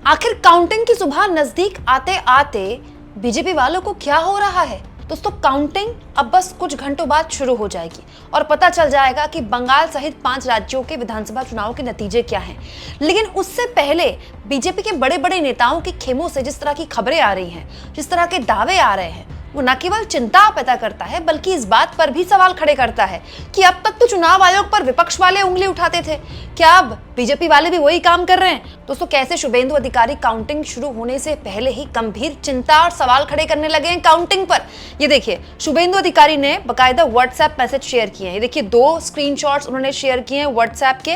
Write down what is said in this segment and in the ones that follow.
आखिर काउंटिंग की सुबह नजदीक आते आते बीजेपी वालों को क्या हो रहा है? दोस्तों, काउंटिंग अब बस कुछ घंटों बाद शुरू हो जाएगी और पता चल जाएगा कि बंगाल सहित 5 राज्यों के विधानसभा चुनाव के नतीजे क्या हैं। लेकिन उससे पहले बीजेपी के बड़े बड़े नेताओं के खेमों से जिस तरह की खबरें आ रही हैं, जिस तरह के दावे आ रहे हैं, वो न केवल चिंता पैदा करता है बल्कि इस बात पर भी सवाल खड़े करता है कि अब तक तो चुनाव आयोग पर विपक्ष वाले उंगली उठाते थे, क्या अब बीजेपी वाले भी वही काम कर रहे हैं? दोस्तों, कैसे शुभेंदु अधिकारी काउंटिंग शुरू होने से पहले ही गंभीर चिंता और सवाल खड़े करने लगे हैं काउंटिंग पर। ये देखिए, शुभेंदु अधिकारी ने बकायदा व्हाट्सएप मैसेज शेयर किए हैं। ये देखिए, 2 स्क्रीनशॉट्स उन्होंने शेयर किए हैं व्हाट्सएप के,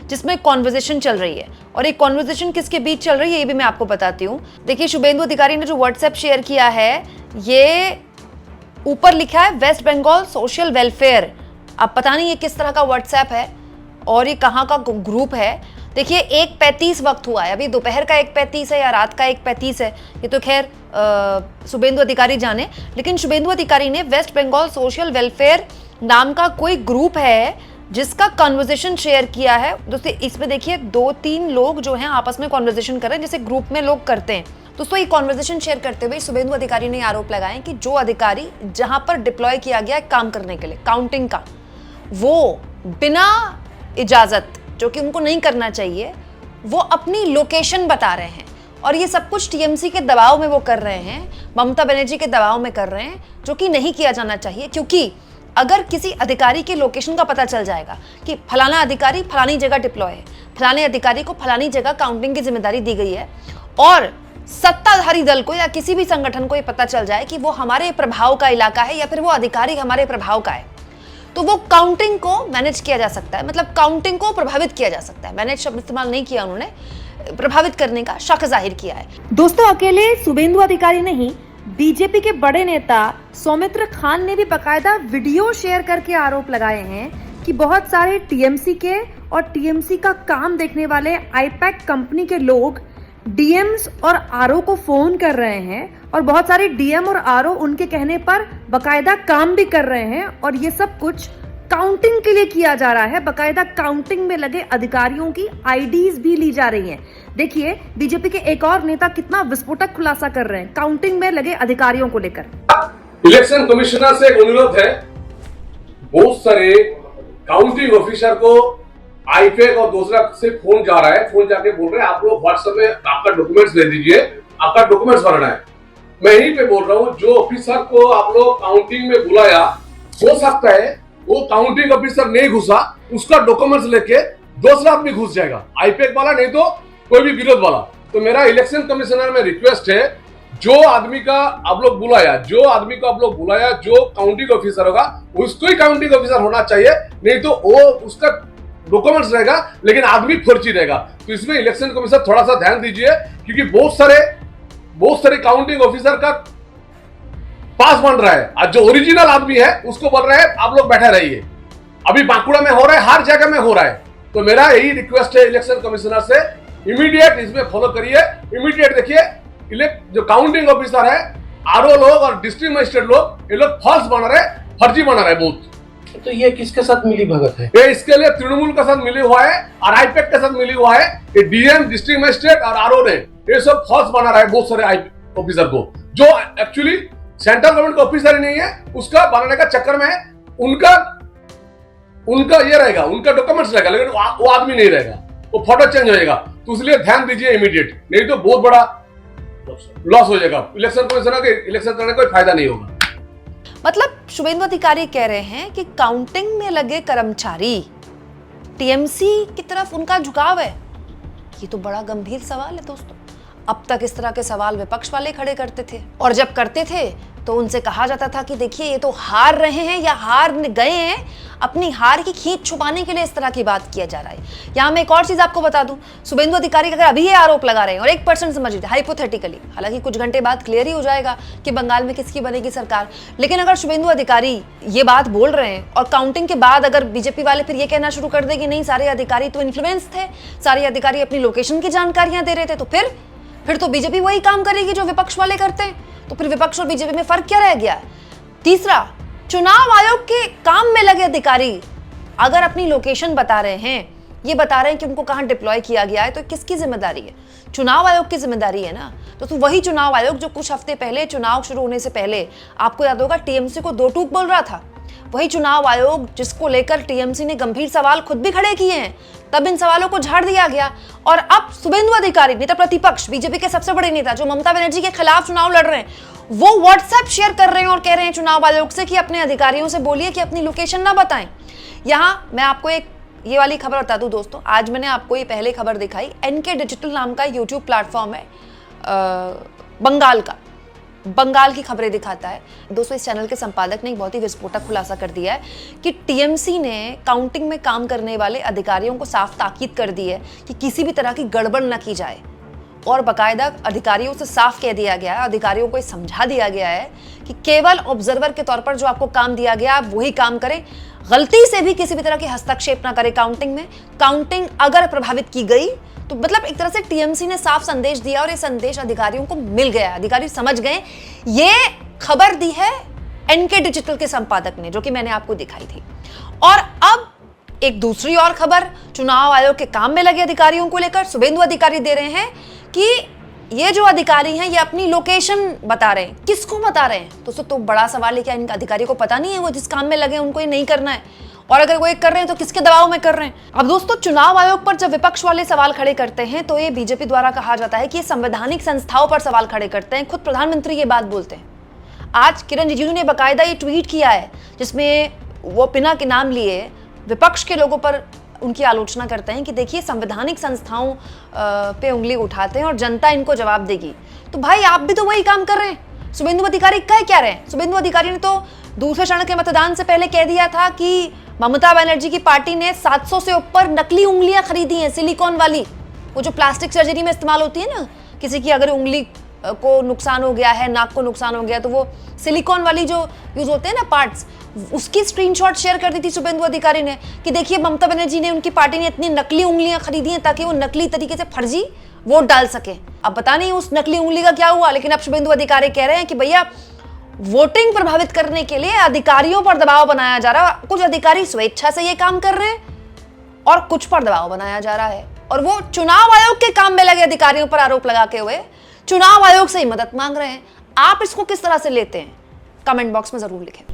जिसमें कॉन्वर्सेशन चल रही है। और एक कॉन्वर्सेशन किसके बीच चल रही है ये भी मैं आपको बताती हूँ। देखिए, शुभेंदु अधिकारी ने जो व्हाट्सएप शेयर किया है, ये ऊपर लिखा है वेस्ट बंगाल सोशल वेलफेयर। अब पता नहीं ये किस तरह का व्हाट्सएप है और ये कहाँ का ग्रुप है। देखिए, 1:35 वक्त हुआ है, अभी दोपहर का 1:35 है या रात का 1:35 है, ये तो खैर शुभेंदु अधिकारी जाने। लेकिन शुभेंदु अधिकारी ने वेस्ट बंगाल सोशल वेलफेयर नाम का कोई ग्रुप है जिसका कॉन्वर्सेशन शेयर किया है। दोस्तों, इसमें देखिए 2-3 लोग जो हैं आपस में कॉन्वर्सेशन कर रहे हैं, जैसे ग्रुप में लोग करते हैं। दोस्तों, ये कॉन्वर्सेशन शेयर करते हुए शुभेंदु अधिकारी ने आरोप लगाए कि जो अधिकारी जहां पर डिप्लॉय किया गया है काम करने के लिए काउंटिंग का, वो बिना इजाजत, जो कि उनको नहीं करना चाहिए, वो अपनी लोकेशन बता रहे हैं। और ये सब कुछ टीएमसी के दबाव में वो कर रहे हैं, ममता बनर्जी के दबाव में कर रहे हैं, जो कि नहीं किया जाना चाहिए। क्योंकि अगर किसी अधिकारी के लोकेशन का पता चल जाएगा कि फलाना अधिकारी फलानी जगह डिप्लॉय है, फलाने अधिकारी को फलानी जगह काउंटिंग की जिम्मेदारी दी गई है, और सत्ताधारी दल को या किसी भी संगठन को ये पता चल जाए कि वो हमारे प्रभाव का इलाका है या फिर वो अधिकारी हमारे प्रभाव का है, तो वो काउंटिंग को मैनेज किया जा सकता है, मतलब काउंटिंग को प्रभावित किया जा सकता है। मैनेज शब्द इस्तेमाल नहीं किया उन्होंने, प्रभावित करने का शक जाहिर किया है। दोस्तों, अकेले शुभेंदु अधिकारी नहीं, बीजेपी के बड़े नेता सौमित्र खान ने भी बकायदा वीडियो शेयर करके आरोप लगाए हैं कि बहुत सारे टीएमसी के और टीएमसी का काम देखने वाले आईपैक कंपनी के लोग डीएम्स और आरओ को फोन कर रहे हैं और बहुत सारे डीएम और आरओ उनके कहने पर बकायदा काम भी कर रहे हैं। और ये सब कुछ काउंटिंग के लिए किया जा रहा है। बकायदा काउंटिंग में लगे अधिकारियों की आईडीज भी ली जा रही हैं। देखिए, बीजेपी के एक और नेता कितना विस्फोटक खुलासा कर रहे हैं काउंटिंग में लगे अधिकारियों को लेकर। इलेक्शन कमिश्नर से एक अनुरोध है, बहुत सारे काउंटिंग ऑफिसर को आईपैक और दूसरा से फोन जा रहा है, फोन जाके बोल रहे हैं आप लोग व्हाट्सएप में आपका डॉक्यूमेंट्स दे दीजिए, आपका डॉक्यूमेंट्स भरना है। मैं यहीं पे बोल रहा हूँ, जो ऑफिसर को आप लोग काउंटिंग में बुलाया, हो सकता है वो काउंटिंग ऑफिसर नहीं घुसा, उसका डॉक्यूमेंट्स लेके दूसरा आदमी घुस जाएगा, आईपैक वाला नहीं तो कोई भी विरोध वाला। तो मेरा इलेक्शन कमिश्नर में रिक्वेस्ट है, जो आदमी का आप लोग बुलाया, जो काउंटिंग ऑफिसर होगा उसको ही काउंटिंग ऑफिसर होना चाहिए, नहीं तो वो उसका डॉक्यूमेंट्स रहेगा लेकिन आदमी फर्जी रहेगा। तो इसमें इलेक्शन कमिश्नर थोड़ा सा ध्यान दीजिए, क्योंकि बहुत सारे काउंटिंग ऑफिसर का पास बन रहा है, आज जो ओरिजिनल आदमी है उसको बोल रहे हैं आप लोग बैठे रहिए। अभी बांकुड़ा में हो रहा है, हर जगह में हो रहा है। तो मेरा यही रिक्वेस्ट है इलेक्शन कमिश्नर से, इमीडिएट इसमें फॉलो करिए। इमीडिएट देखिए, जो काउंटिंग ऑफिसर है, आरओ लोग और डिस्ट्रिक्ट मजिस्ट्रेट लोग, ये लोग फर्जी बना रहे बहुत। तो ये किसके साथ मिली भगत है? ये इसके लिए तृणमूल के साथ मिली हुआ है और आईपैक के साथ मिली हुआ है। ये डीएम, डिस्ट्रिक्ट मजिस्ट्रेट और आरओ ने ये सब फर्ज बना रहा है बहुत सारे ऑफिसर को, जो एक्चुअली सेंट्रल गवर्नमेंट का ऑफिसर ही नहीं है, उसका बनाने का चक्कर में उनका ये रहेगा, उनका डॉक्यूमेंट्स रहेगा लेकिन वो आदमी नहीं रहेगा, वो फोटो चेंज हो जाएगा। तो इसलिए ध्यान दीजिए इमीडिएट, नहीं तो बहुत बड़ा लॉस हो जाएगा। इलेक्शन कमिश्नर के इलेक्शन करने का कोई फायदा नहीं होगा। मतलब शुभेंदु अधिकारी कह रहे हैं कि काउंटिंग में लगे कर्मचारी टीएमसी की तरफ उनका झुकाव है। ये तो बड़ा गंभीर सवाल है दोस्तों। अब तक इस तरह के सवाल विपक्ष वाले खड़े करते थे, और जब करते थे तो उनसे कहा जाता था कि देखिए ये तो हार रहे हैं या हार गए हैं, अपनी हार की खींच छुपाने के लिए इस तरह की बात किया जा रहा है। यहाँ मैं एक और चीज आपको बता दूं, शुभेंदु अधिकारी अगर अभी ये आरोप लगा रहे हैं और 1% समझ लीजिए हाइपोथेटिकली, हालांकि कुछ घंटे बाद क्लियर ही हो जाएगा कि बंगाल में किसकी बनेगी सरकार, लेकिन अगर शुभेंदु अधिकारी ये बात बोल रहे हैं और काउंटिंग के बाद अगर बीजेपी वाले फिर ये कहना शुरू कर दे कि नहीं सारे अधिकारी तो इन्फ्लुएंस थे, सारे अधिकारी अपनी लोकेशन की जानकारियां दे रहे थे, तो फिर तो बीजेपी वही काम करेगी जो विपक्ष वाले करते हैं। तो फिर विपक्ष और बीजेपी में फर्क क्या रह गया? तीसरा, चुनाव आयोग के काम में लगे अधिकारी अगर अपनी लोकेशन बता रहे हैं ये बता रहे हैं कि उनको कहाँ डिप्लॉय किया गया है, तो किसकी जिम्मेदारी है? चुनाव आयोग की जिम्मेदारी है ना। तो वही चुनाव आयोग जो कुछ हफ्ते पहले चुनाव शुरू होने से पहले आपको याद होगा टीएमसी को दो टूक बोल रहा था, वही चुनाव आयोग जिसको लेकर टीएमसी ने गंभीर सवाल खुद भी खड़े किए हैं, तब इन सवालों को झाड़ दिया गया। और अब शुभेंदु अधिकारी, नेता प्रतिपक्ष, बीजेपी के सबसे बड़े नेता जो ममता बनर्जी के खिलाफ चुनाव लड़ रहे हैं, वो व्हाट्सएप शेयर कर रहे हैं और कह रहे हैं चुनाव आयोग से कि अपने अधिकारियों से बोलिए कि अपनी लोकेशन ना बताएं। यहां मैं आपको एक ये वाली खबर बता दूं दोस्तों, आज मैंने आपको ये पहले खबर दिखाई, एनके डिजिटल नाम का यूट्यूब प्लेटफॉर्म है बंगाल की खबरें दिखाता है दोस्तों। इस चैनल के संपादक ने एक बहुत ही विस्फोटक खुलासा कर दिया है कि टीएमसी ने काउंटिंग में काम करने वाले अधिकारियों को साफ ताकीद कर दी है कि किसी भी तरह की गड़बड़ न की जाए, और बाकायदा अधिकारियों से साफ कह दिया गया है, अधिकारियों को समझा दिया गया है कि केवल ऑब्जर्वर के तौर पर जो आपको काम दिया गया आप वही काम करें, गलती से भी किसी भी तरह की हस्तक्षेप ना करें काउंटिंग में। काउंटिंग अगर प्रभावित की गई तो मतलब एक तरह से टीएमसी ने साफ संदेश दिया और ये संदेश अधिकारियों को मिल गया, अधिकारी समझ गए। ये खबर दी है एनके डिजिटल के संपादक ने, जो कि मैंने आपको दिखाई थी। और अब एक दूसरी और खबर चुनाव आयोग के काम में लगे अधिकारियों को लेकर शुभेंदु अधिकारी दे रहे हैं कि ये जो अधिकारी हैं ये अपनी लोकेशन बता रहे हैं। किसको बता रहे हैं दोस्तों? तो बड़ा सवाल है, क्या इन अधिकारी को पता नहीं है वो जिस काम में लगे उनको ये नहीं करना है? और अगर वो एक कर रहे हैं तो किसके दबाव में कर रहे हैं? अब दोस्तों चुनाव आयोग पर जब विपक्ष वाले सवाल खड़े करते हैं तो ये बीजेपी द्वारा कहा जाता है कि ये संवैधानिक संस्थाओं पर सवाल खड़े करते हैं। खुद प्रधानमंत्री ये बात बोलते हैं। आज किरण रिजिजू ने बाकायदा ये ट्वीट किया है जिसमें वो बिना के नाम लिए विपक्ष के लोगों पर उनकी आलोचना करते हैं कि देखिए संवैधानिक संस्थाओं पे उंगली उठाते हैं और जनता इनको जवाब देगी। तो भाई आप भी तो वही काम कर रहे हैं। शुभेंदु अधिकारी कह क्या रहे हैं? शुभेंदु अधिकारी ने तो दूसरे चरण के मतदान से पहले कह दिया था कि ममता बनर्जी की पार्टी ने 700 से ऊपर नकली उंगलियां खरीदी हैं, सिलिकॉन वाली, वो जो प्लास्टिक सर्जरी में इस्तेमाल होती है ना, किसी की अगर उंगली को नुकसान हो गया है, नाक को नुकसान हो गया, तो वो सिलिकॉन वाली जो यूज होते हैं ना पार्ट्स, उसकी स्क्रीनशॉट शेयर कर दी थी शुभेंदु अधिकारी ने कि देखिए ममता बनर्जी ने, उनकी पार्टी ने इतनी नकली उंगलियां खरीदी हैं ताकि वो नकली तरीके से फर्जी वोट डाल सके। अब पता नहीं उस नकली उंगली का क्या हुआ, लेकिन अब शुभेंदु अधिकारी कह रहे हैं कि भैया वोटिंग प्रभावित करने के लिए अधिकारियों पर दबाव बनाया जा रहा है। कुछ अधिकारी स्वेच्छा से ये काम कर रहे हैं और कुछ पर दबाव बनाया जा रहा है, और वो चुनाव आयोग के काम में लगे अधिकारियों पर आरोप लगाते हुए चुनाव आयोग से ही मदद मांग रहे हैं। आप इसको किस तरह से लेते हैं? कमेंट बॉक्स में जरूर लिखें।